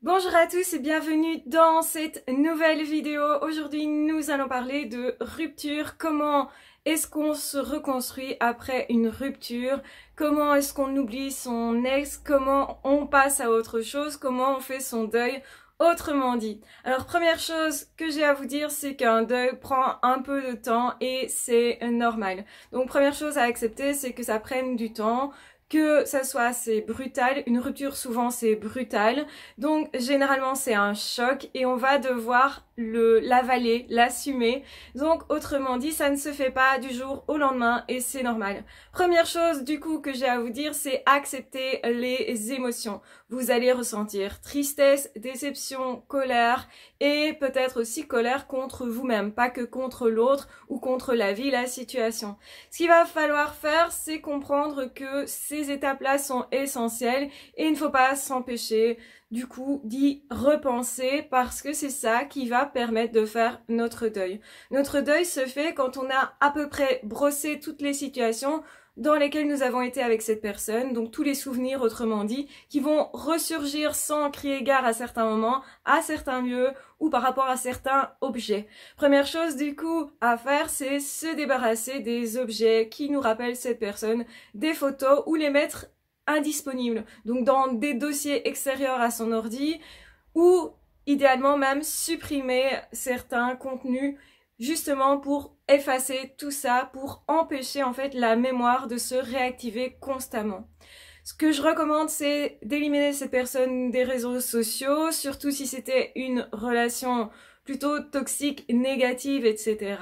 Bonjour à tous et bienvenue dans cette nouvelle vidéo. Aujourd'hui, nous allons parler de rupture. Comment est-ce qu'on se reconstruit après une rupture? Comment est-ce qu'on oublie son ex? Comment on passe à autre chose? Comment on fait son deuil? Autrement dit. Alors, première chose que j'ai à vous dire, c'est qu'un deuil prend un peu de temps et c'est normal. Donc, première chose à accepter, c'est que ça prenne du temps. Que ça soit assez brutal, une rupture souvent c'est brutal, donc généralement c'est un choc et on va devoir l'avaler, l'assumer. Donc autrement dit, ça ne se fait pas du jour au lendemain et c'est normal. Première chose du coup que j'ai à vous dire, c'est accepter les émotions. Vous allez ressentir tristesse, déception, colère et peut-être aussi colère contre vous-même, pas que contre l'autre ou contre la vie, la situation. Ce qu'il va falloir faire, c'est comprendre que ces étapes-là sont essentielles et il ne faut pas s'empêcher du coup d'y repenser parce que c'est ça qui va permettre de faire notre deuil. Notre deuil se fait quand on a à peu près brossé toutes les situations dans lesquelles nous avons été avec cette personne, donc tous les souvenirs autrement dit, qui vont ressurgir sans crier gare à certains moments, à certains lieux ou par rapport à certains objets. Première chose du coup à faire, c'est se débarrasser des objets qui nous rappellent cette personne, des photos ou les mettre indisponibles, donc dans des dossiers extérieurs à son ordi ou idéalement même supprimer certains contenus justement pour effacer tout ça, pour empêcher en fait la mémoire de se réactiver constamment. Ce que je recommande, c'est d'éliminer cette personne des réseaux sociaux, surtout si c'était une relation plutôt toxique, négative, etc.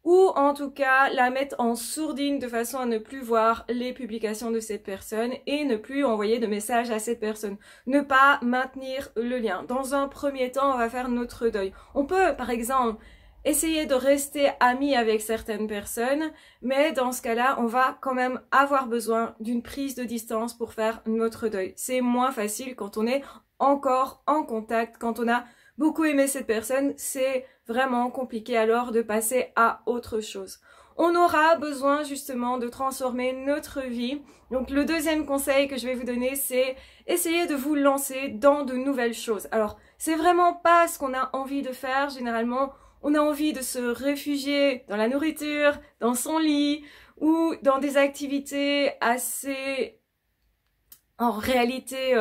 Ou en tout cas, la mettre en sourdine de façon à ne plus voir les publications de cette personne et ne plus envoyer de messages à cette personne. Ne pas maintenir le lien. Dans un premier temps, on va faire notre deuil. On peut, par exemple, essayer de rester amis avec certaines personnes, mais dans ce cas-là, on va quand même avoir besoin d'une prise de distance pour faire notre deuil. C'est moins facile quand on est encore en contact, quand on a beaucoup aimé cette personne, c'est vraiment compliqué alors de passer à autre chose. On aura besoin justement de transformer notre vie. Donc le deuxième conseil que je vais vous donner, c'est essayer de vous lancer dans de nouvelles choses. Alors, c'est vraiment pas ce qu'on a envie de faire. Généralement, on a envie de se réfugier dans la nourriture, dans son lit ou dans des activités assez, en réalité,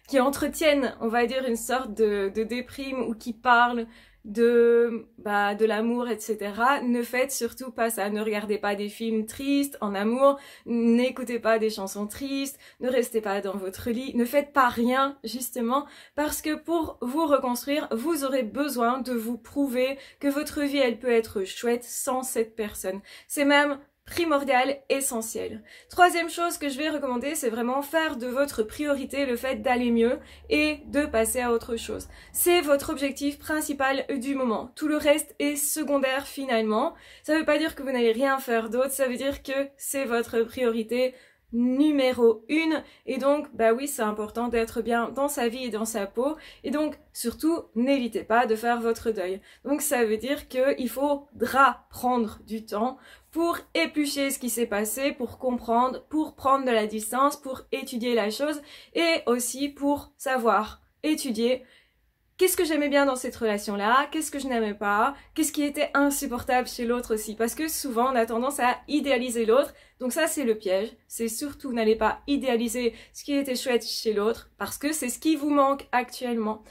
qui entretiennent, on va dire, une sorte de déprime ou qui parlent de l'amour, etc. Ne faites surtout pas ça. Ne regardez pas des films tristes en amour, n'écoutez pas des chansons tristes, ne restez pas dans votre lit, ne faites pas rien, justement, parce que pour vous reconstruire, vous aurez besoin de vous prouver que votre vie, elle peut être chouette sans cette personne. C'est même primordial, essentiel. Troisième chose que je vais recommander, c'est vraiment faire de votre priorité le fait d'aller mieux et de passer à autre chose. C'est votre objectif principal du moment. Tout le reste est secondaire finalement. Ça ne veut pas dire que vous n'allez rien faire d'autre, ça veut dire que c'est votre priorité numéro 1 et donc bah oui, c'est important d'être bien dans sa vie et dans sa peau et donc surtout n'évitez pas de faire votre deuil. Donc ça veut dire qu'il faudra prendre du temps pour éplucher ce qui s'est passé, pour comprendre, pour prendre de la distance, pour étudier la chose et aussi pour savoir étudier qu'est-ce que j'aimais bien dans cette relation-là, qu'est-ce que je n'aimais pas, qu'est-ce qui était insupportable chez l'autre aussi. Parce que souvent, on a tendance à idéaliser l'autre. Donc ça, c'est le piège. C'est surtout, n'allez pas idéaliser ce qui était chouette chez l'autre parce que c'est ce qui vous manque actuellement.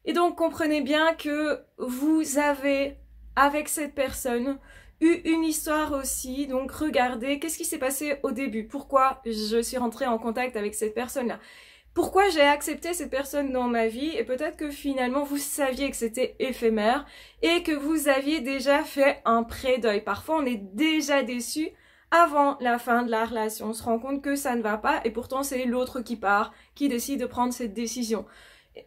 Et donc, comprenez bien que vous avez, avec cette personne, eu une histoire aussi. Donc, regardez qu'est-ce qui s'est passé au début. Pourquoi je suis rentrée en contact avec cette personne-là. Pourquoi j'ai accepté cette personne dans ma vie et peut-être que finalement vous saviez que c'était éphémère et que vous aviez déjà fait un pré-deuil. Parfois on est déjà déçu avant la fin de la relation. On se rend compte que ça ne va pas et pourtant c'est l'autre qui part, qui décide de prendre cette décision.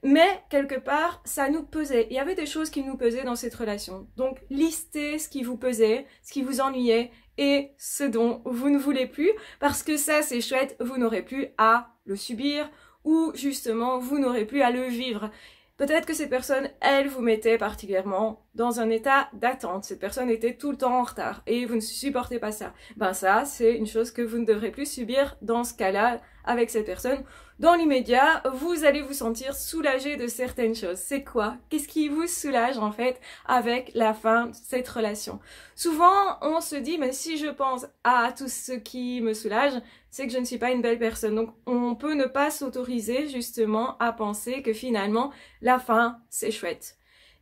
Mais quelque part, ça nous pesait. Il y avait des choses qui nous pesaient dans cette relation. Donc listez ce qui vous pesait, ce qui vous ennuyait et ce dont vous ne voulez plus parce que ça c'est chouette, vous n'aurez plus à le subir ou justement vous n'aurez plus à le vivre. Peut-être que cette personne, elle vous mettait particulièrement dans un état d'attente. Cette personne était tout le temps en retard et vous ne supportez pas ça. Ben ça, c'est une chose que vous ne devrez plus subir dans ce cas-là avec cette personne, dans l'immédiat, vous allez vous sentir soulagé de certaines choses. C'est quoi? Qu'est-ce qui vous soulage en fait avec la fin de cette relation? Souvent, on se dit, mais si je pense à tout ce qui me soulage, c'est que je ne suis pas une belle personne. Donc, on peut ne pas s'autoriser justement à penser que finalement, la fin, c'est chouette.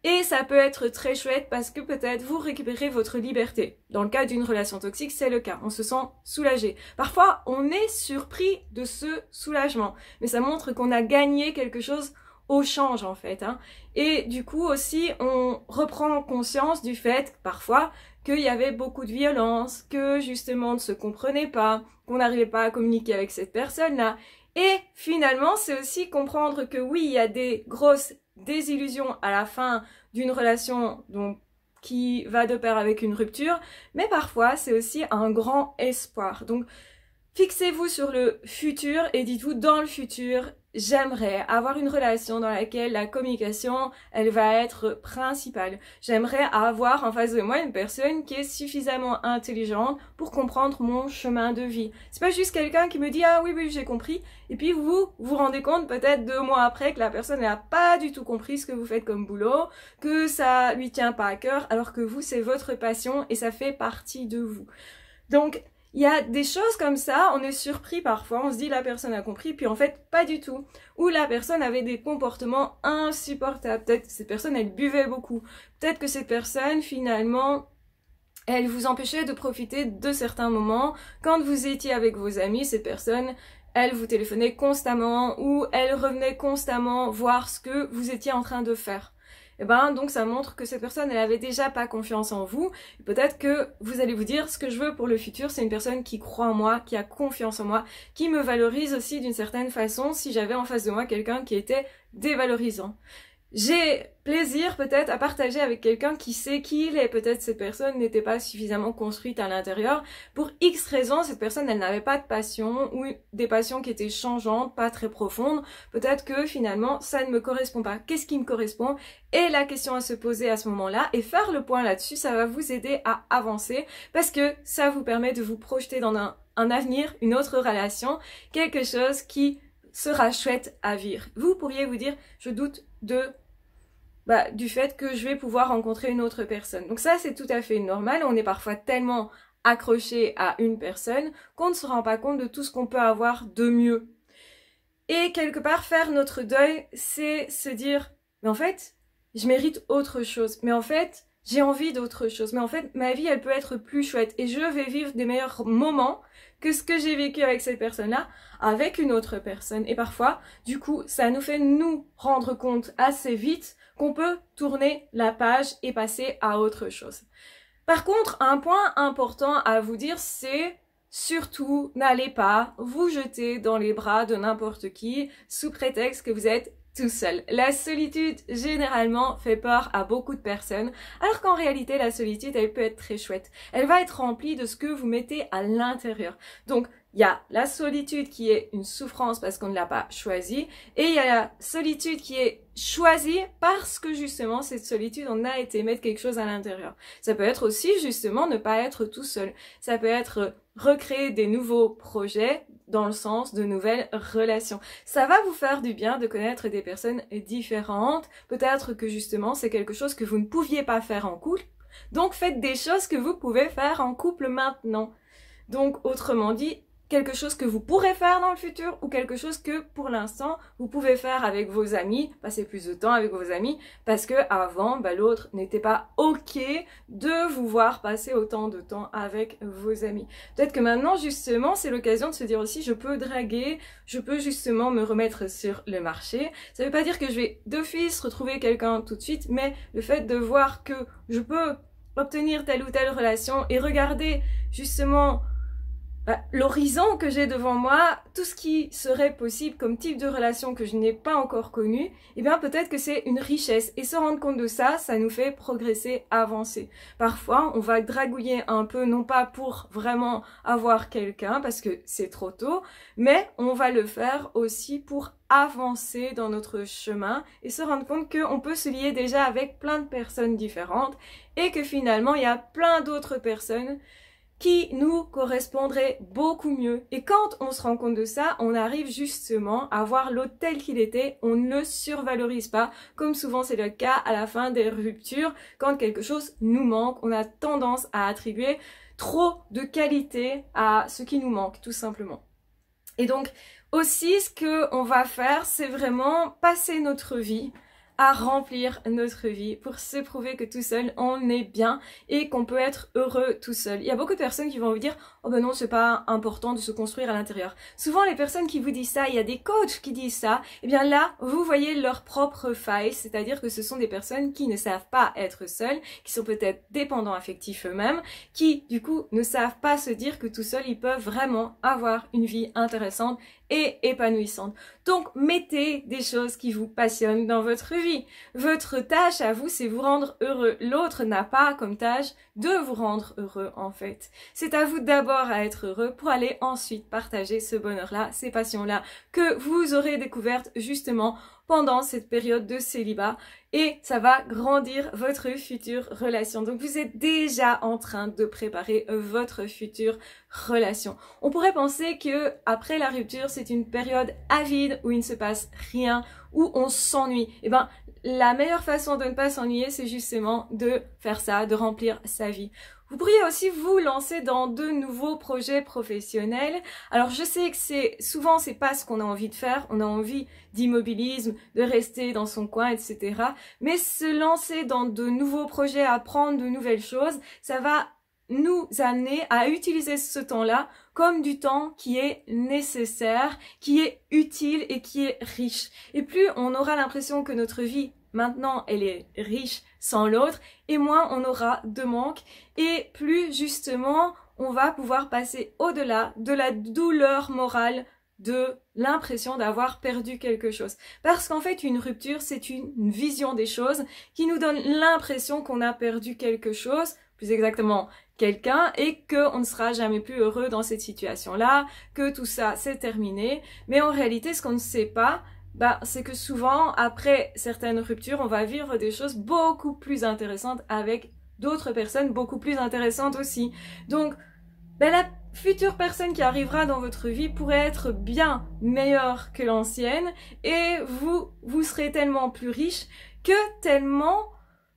Et ça peut être très chouette parce que peut-être vous récupérez votre liberté. Dans le cas d'une relation toxique, c'est le cas. On se sent soulagé. Parfois, on est surpris de ce soulagement. Mais ça montre qu'on a gagné quelque chose au change, en fait. Et du coup, aussi, on reprend conscience du fait, parfois, qu'il y avait beaucoup de violence, que justement, on ne se comprenait pas, qu'on n'arrivait pas à communiquer avec cette personne-là. Et finalement, c'est aussi comprendre que oui, il y a des grosses désillusion à la fin d'une relation donc qui va de pair avec une rupture, mais parfois c'est aussi un grand espoir. Donc fixez-vous sur le futur et dites-vous dans le futur, j'aimerais avoir une relation dans laquelle la communication, elle va être principale. J'aimerais avoir en face de moi une personne qui est suffisamment intelligente pour comprendre mon chemin de vie. C'est pas juste quelqu'un qui me dit « Ah oui, oui, j'ai compris », et puis vous vous rendez compte peut-être 2 mois après que la personne n'a pas du tout compris ce que vous faites comme boulot, que ça lui tient pas à cœur, alors que vous, c'est votre passion et ça fait partie de vous. Donc, il y a des choses comme ça, on est surpris parfois, on se dit la personne a compris, puis en fait pas du tout. Ou la personne avait des comportements insupportables, peut-être que cette personne elle buvait beaucoup, peut-être que cette personne finalement elle vous empêchait de profiter de certains moments. Quand vous étiez avec vos amis, cette personne elle vous téléphonait constamment ou elle revenait constamment voir ce que vous étiez en train de faire. Et donc ça montre que cette personne, elle avait déjà pas confiance en vous. Peut-être que vous allez vous dire, ce que je veux pour le futur, c'est une personne qui croit en moi, qui a confiance en moi, qui me valorise aussi d'une certaine façon si j'avais en face de moi quelqu'un qui était dévalorisant. J'ai plaisir peut-être à partager avec quelqu'un qui sait qui il est. Peut-être cette personne n'était pas suffisamment construite à l'intérieur. Pour X raisons, cette personne, elle n'avait pas de passion ou des passions qui étaient changeantes, pas très profondes. Peut-être que finalement, ça ne me correspond pas. Qu'est-ce qui me correspond? Et la question à se poser à ce moment-là et faire le point là-dessus, ça va vous aider à avancer parce que ça vous permet de vous projeter dans un avenir, une autre relation, quelque chose qui sera chouette à vivre. Vous pourriez vous dire, je doute du fait que je vais pouvoir rencontrer une autre personne. Donc ça, c'est tout à fait normal. On est parfois tellement accroché à une personne qu'on ne se rend pas compte de tout ce qu'on peut avoir de mieux. Et quelque part, faire notre deuil, c'est se dire, mais en fait, je mérite autre chose. Mais en fait, j'ai envie d'autre chose. Mais en fait, ma vie, elle peut être plus chouette. Et je vais vivre des meilleurs moments que ce que j'ai vécu avec cette personne-là, avec une autre personne. Et parfois, du coup, ça nous fait nous rendre compte assez vite qu'on peut tourner la page et passer à autre chose. Par contre, un point important à vous dire, c'est surtout n'allez pas vous jeter dans les bras de n'importe qui sous prétexte que vous êtes tout seul. La solitude, généralement, fait peur à beaucoup de personnes, alors qu'en réalité, la solitude, elle peut être très chouette. Elle va être remplie de ce que vous mettez à l'intérieur. Donc, il y a la solitude qui est une souffrance parce qu'on ne l'a pas choisie, et il y a la solitude qui est choisie parce que justement, cette solitude, on a été mettre quelque chose à l'intérieur. Ça peut être aussi, justement, ne pas être tout seul. Ça peut être recréer des nouveaux projets, dans le sens de nouvelles relations. Ça va vous faire du bien de connaître des personnes différentes. Peut-être que justement, c'est quelque chose que vous ne pouviez pas faire en couple. Donc, faites des choses que vous pouvez faire en couple maintenant. Donc, autrement dit, quelque chose que vous pourrez faire dans le futur ou quelque chose que, pour l'instant, vous pouvez faire avec vos amis, passer plus de temps avec vos amis, parce que avant, l'autre n'était pas OK de vous voir passer autant de temps avec vos amis. Peut-être que maintenant, justement, c'est l'occasion de se dire aussi, je peux draguer, je peux justement me remettre sur le marché. Ça veut pas dire que je vais d'office retrouver quelqu'un tout de suite, mais le fait de voir que je peux obtenir telle ou telle relation et regarder justement l'horizon que j'ai devant moi, tout ce qui serait possible comme type de relation que je n'ai pas encore connu, eh bien peut-être que c'est une richesse. Et se rendre compte de ça, ça nous fait progresser, avancer. Parfois, on va dragouiller un peu, non pas pour vraiment avoir quelqu'un, parce que c'est trop tôt, mais on va le faire aussi pour avancer dans notre chemin et se rendre compte qu'on peut se lier déjà avec plein de personnes différentes et que finalement, il y a plein d'autres personnes qui nous correspondrait beaucoup mieux. Et quand on se rend compte de ça, on arrive justement à voir l'autre tel qu'il était, on ne le survalorise pas, comme souvent c'est le cas à la fin des ruptures, quand quelque chose nous manque, on a tendance à attribuer trop de qualité à ce qui nous manque, tout simplement. Et donc, aussi, ce qu'on va faire, c'est vraiment passer notre vie à remplir notre vie pour se prouver que tout seul on est bien et qu'on peut être heureux tout seul. Il y a beaucoup de personnes qui vont vous dire « Oh ben non, c'est pas important de se construire à l'intérieur ». Souvent les personnes qui vous disent ça, il y a des coachs qui disent ça, et bien là, vous voyez leur propre faille, c'est-à-dire que ce sont des personnes qui ne savent pas être seules, qui sont peut-être dépendants affectifs eux-mêmes, qui du coup ne savent pas se dire que tout seuls ils peuvent vraiment avoir une vie intéressante et épanouissante. Donc, mettez des choses qui vous passionnent dans votre vie. Votre tâche à vous, c'est vous rendre heureux. L'autre n'a pas comme tâche de vous rendre heureux, en fait. C'est à vous d'abord à être heureux pour aller ensuite partager ce bonheur-là, ces passions-là que vous aurez découvertes justement pendant cette période de célibat et ça va grandir votre future relation. Donc vous êtes déjà en train de préparer votre future relation. On pourrait penser que après la rupture, c'est une période avide où il ne se passe rien, où on s'ennuie. Eh ben, la meilleure façon de ne pas s'ennuyer, c'est justement de faire ça, de remplir sa vie. Vous pourriez aussi vous lancer dans de nouveaux projets professionnels. Alors je sais que souvent c'est pas ce qu'on a envie de faire, on a envie d'immobilisme, de rester dans son coin, etc. Mais se lancer dans de nouveaux projets, apprendre de nouvelles choses, ça va nous amener à utiliser ce temps-là comme du temps qui est nécessaire, qui est utile et qui est riche. Et plus on aura l'impression que notre vie maintenant elle est riche sans l'autre, et moins on aura de manque, et plus justement on va pouvoir passer au-delà de la douleur morale de l'impression d'avoir perdu quelque chose. Parce qu'en fait, une rupture, c'est une vision des choses qui nous donne l'impression qu'on a perdu quelque chose, plus exactement quelqu'un, et qu'on ne sera jamais plus heureux dans cette situation-là, que tout ça, c'est terminé. Mais en réalité, ce qu'on ne sait pas, c'est que souvent, après certaines ruptures, on va vivre des choses beaucoup plus intéressantes avec d'autres personnes beaucoup plus intéressantes aussi. Donc, la future personne qui arrivera dans votre vie pourrait être bien meilleure que l'ancienne et vous serez tellement plus riche que tellement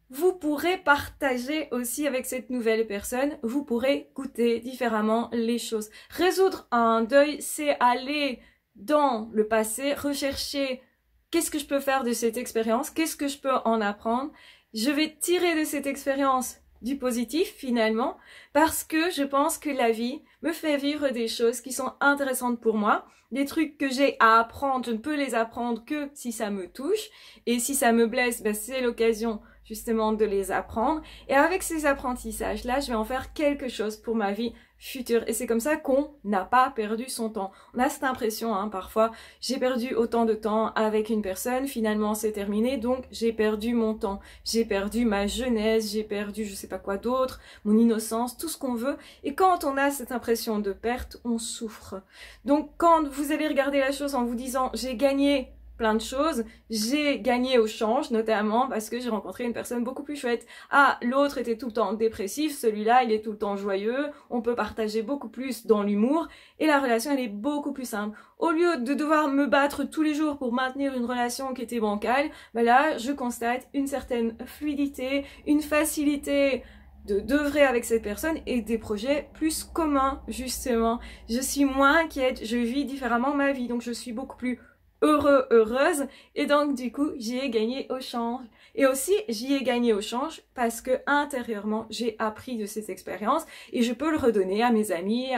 vous pourrez partager aussi avec cette nouvelle personne, vous pourrez goûter différemment les choses. Résoudre un deuil, c'est aller dans le passé, rechercher qu'est-ce que je peux faire de cette expérience, qu'est-ce que je peux en apprendre. Je vais tirer de cette expérience du positif finalement, parce que je pense que la vie me fait vivre des choses qui sont intéressantes pour moi, des trucs que j'ai à apprendre, je ne peux les apprendre que si ça me touche, et si ça me blesse, c'est l'occasion justement de les apprendre, et avec ces apprentissages-là, je vais en faire quelque chose pour ma vie future, et c'est comme ça qu'on n'a pas perdu son temps. On a cette impression, parfois, j'ai perdu autant de temps avec une personne, finalement c'est terminé, donc j'ai perdu mon temps, j'ai perdu ma jeunesse, j'ai perdu je sais pas quoi d'autre, mon innocence, tout ce qu'on veut, et quand on a cette impression de perte, on souffre. Donc quand vous allez regarder la chose en vous disant j'ai gagné plein de choses, j'ai gagné au change notamment parce que j'ai rencontré une personne beaucoup plus chouette. Ah, l'autre était tout le temps dépressif, celui-là il est tout le temps joyeux, on peut partager beaucoup plus dans l'humour et la relation elle est beaucoup plus simple. Au lieu de devoir me battre tous les jours pour maintenir une relation qui était bancale, là je constate une certaine fluidité, une facilité d'œuvrer avec cette personne et des projets plus communs justement. Je suis moins inquiète, je vis différemment ma vie, donc je suis beaucoup plus heureuse, et donc du coup j'y ai gagné au change. Et aussi j'y ai gagné au change parce que intérieurement j'ai appris de cette expérience et je peux le redonner à mes amis,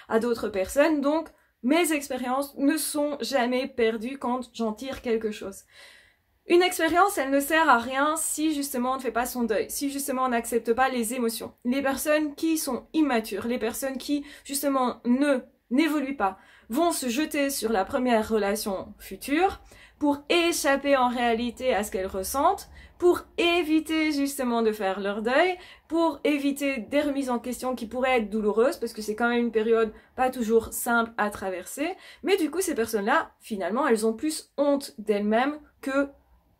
à d'autres personnes. Donc mes expériences ne sont jamais perdues quand j'en tire quelque chose. Une expérience, elle ne sert à rien si justement on ne fait pas son deuil, si justement on n'accepte pas les émotions. Les personnes qui sont immatures, les personnes qui justement n'évoluent pas, vont se jeter sur la première relation future pour échapper en réalité à ce qu'elles ressentent, pour éviter justement de faire leur deuil, pour éviter des remises en question qui pourraient être douloureuses, parce que c'est quand même une période pas toujours simple à traverser, mais du coup ces personnes-là, finalement, elles ont plus honte d'elles-mêmes que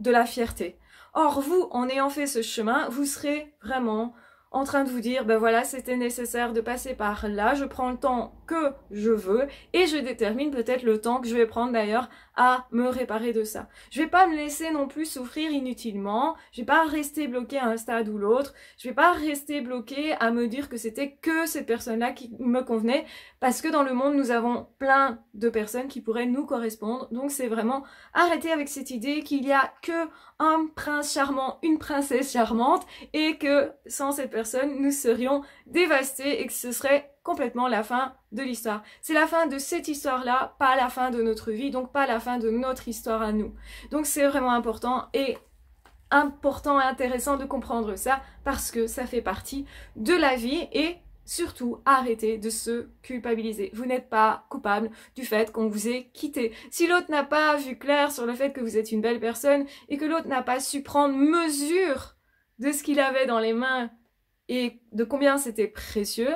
de la fierté. Or vous, en ayant fait ce chemin, vous serez vraiment en train de vous dire, ben voilà, c'était nécessaire de passer par là, je prends le temps que je veux et je détermine peut-être le temps que je vais prendre d'ailleurs à me réparer de ça. Je vais pas me laisser non plus souffrir inutilement, je vais pas rester bloqué à un stade ou l'autre, je vais pas rester bloqué à me dire que c'était que cette personne-là qui me convenait, parce que dans le monde, nous avons plein de personnes qui pourraient nous correspondre, donc c'est vraiment arrêter avec cette idée qu'il y a que un prince charmant, une princesse charmante, et que sans cette personne, nous serions dévastés et que ce serait complètement la fin de l'histoire. C'est la fin de cette histoire-là, pas la fin de notre vie, donc pas la fin de notre histoire à nous. Donc c'est vraiment important et intéressant de comprendre ça parce que ça fait partie de la vie et surtout, arrêtez de se culpabiliser. Vous n'êtes pas coupable du fait qu'on vous ait quitté. Si l'autre n'a pas vu clair sur le fait que vous êtes une belle personne et que l'autre n'a pas su prendre mesure de ce qu'il avait dans les mains et de combien c'était précieux,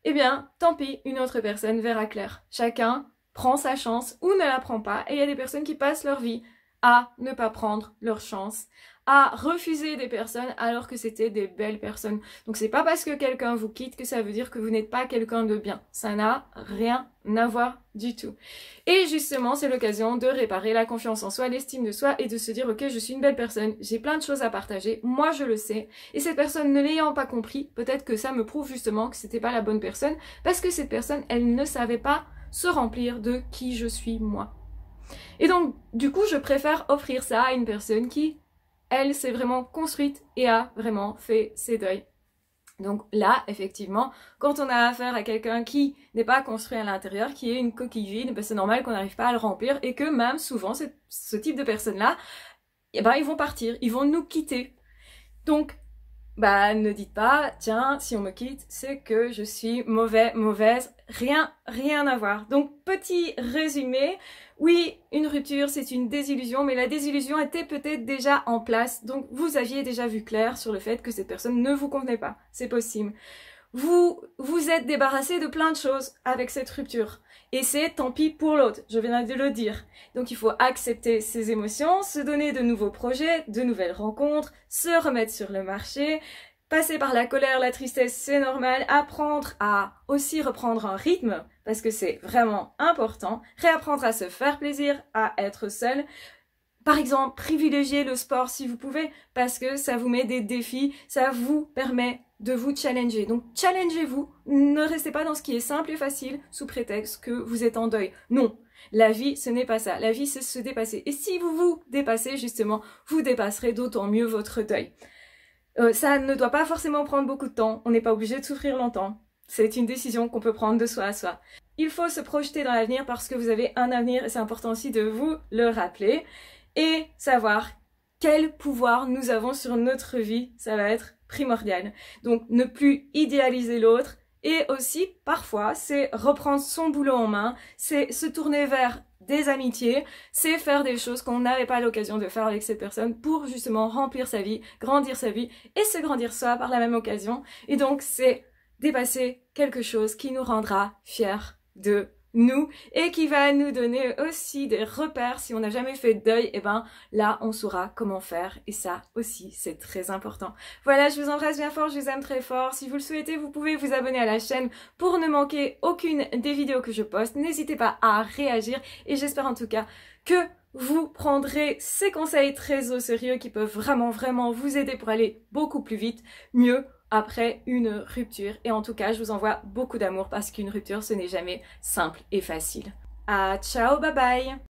eh bien, tant pis, une autre personne verra clair. Chacun prend sa chance ou ne la prend pas et il y a des personnes qui passent leur vie à ne pas prendre leur chance, à refuser des personnes alors que c'était des belles personnes. Donc c'est pas parce que quelqu'un vous quitte que ça veut dire que vous n'êtes pas quelqu'un de bien. Ça n'a rien à voir du tout. Et justement, c'est l'occasion de réparer la confiance en soi, l'estime de soi et de se dire ok, je suis une belle personne, j'ai plein de choses à partager, moi je le sais. Et cette personne ne l'ayant pas compris, peut-être que ça me prouve justement que c'était pas la bonne personne parce que cette personne, elle ne savait pas se remplir de qui je suis moi. Et donc, du coup, je préfère offrir ça à une personne qui, elle, s'est vraiment construite et a vraiment fait ses deuils. Donc là, effectivement, quand on a affaire à quelqu'un qui n'est pas construit à l'intérieur, qui est une coquille vide, ben c'est normal qu'on n'arrive pas à le remplir et que même souvent, ce type de personnes-là, eh ben, ils vont partir, ils vont nous quitter. Donc, bah, ne dites pas, tiens, si on me quitte, c'est que je suis mauvaise, rien à voir. Donc, petit résumé, oui, une rupture, c'est une désillusion, mais la désillusion était peut-être déjà en place, donc vous aviez déjà vu clair sur le fait que cette personne ne vous convenait pas, c'est possible. Vous êtes débarrassé de plein de choses avec cette rupture. Et c'est tant pis pour l'autre, je viens de le dire. Donc il faut accepter ses émotions, se donner de nouveaux projets, de nouvelles rencontres, se remettre sur le marché, passer par la colère, la tristesse, c'est normal, apprendre à aussi reprendre un rythme, parce que c'est vraiment important, réapprendre à se faire plaisir, à être seul. Par exemple, privilégiez le sport si vous pouvez, parce que ça vous met des défis, ça vous permet de vous challenger. Donc challengez-vous, ne restez pas dans ce qui est simple et facile sous prétexte que vous êtes en deuil. Non, la vie ce n'est pas ça, la vie c'est se dépasser. Et si vous vous dépassez justement, vous dépasserez d'autant mieux votre deuil. Ça ne doit pas forcément prendre beaucoup de temps, on n'est pas obligé de souffrir longtemps. C'est une décision qu'on peut prendre de soi à soi. Il faut se projeter dans l'avenir parce que vous avez un avenir et c'est important aussi de vous le rappeler. Et savoir quel pouvoir nous avons sur notre vie, ça va être primordial. Donc ne plus idéaliser l'autre et aussi parfois c'est reprendre son boulot en main, c'est se tourner vers des amitiés, c'est faire des choses qu'on n'avait pas l'occasion de faire avec cette personne pour justement remplir sa vie, grandir sa vie et se grandir soi par la même occasion. Et donc c'est dépasser quelque chose qui nous rendra fiers de nous et qui va nous donner aussi des repères. Si on n'a jamais fait de deuil, et ben là on saura comment faire et ça aussi c'est très important. Voilà, je vous embrasse bien fort, je vous aime très fort. Si vous le souhaitez, vous pouvez vous abonner à la chaîne pour ne manquer aucune des vidéos que je poste. N'hésitez pas à réagir et j'espère en tout cas que vous prendrez ces conseils très au sérieux qui peuvent vraiment vous aider pour aller beaucoup plus vite, mieux après une rupture. Et en tout cas, je vous envoie beaucoup d'amour parce qu'une rupture, ce n'est jamais simple et facile. Ah, ciao, bye bye!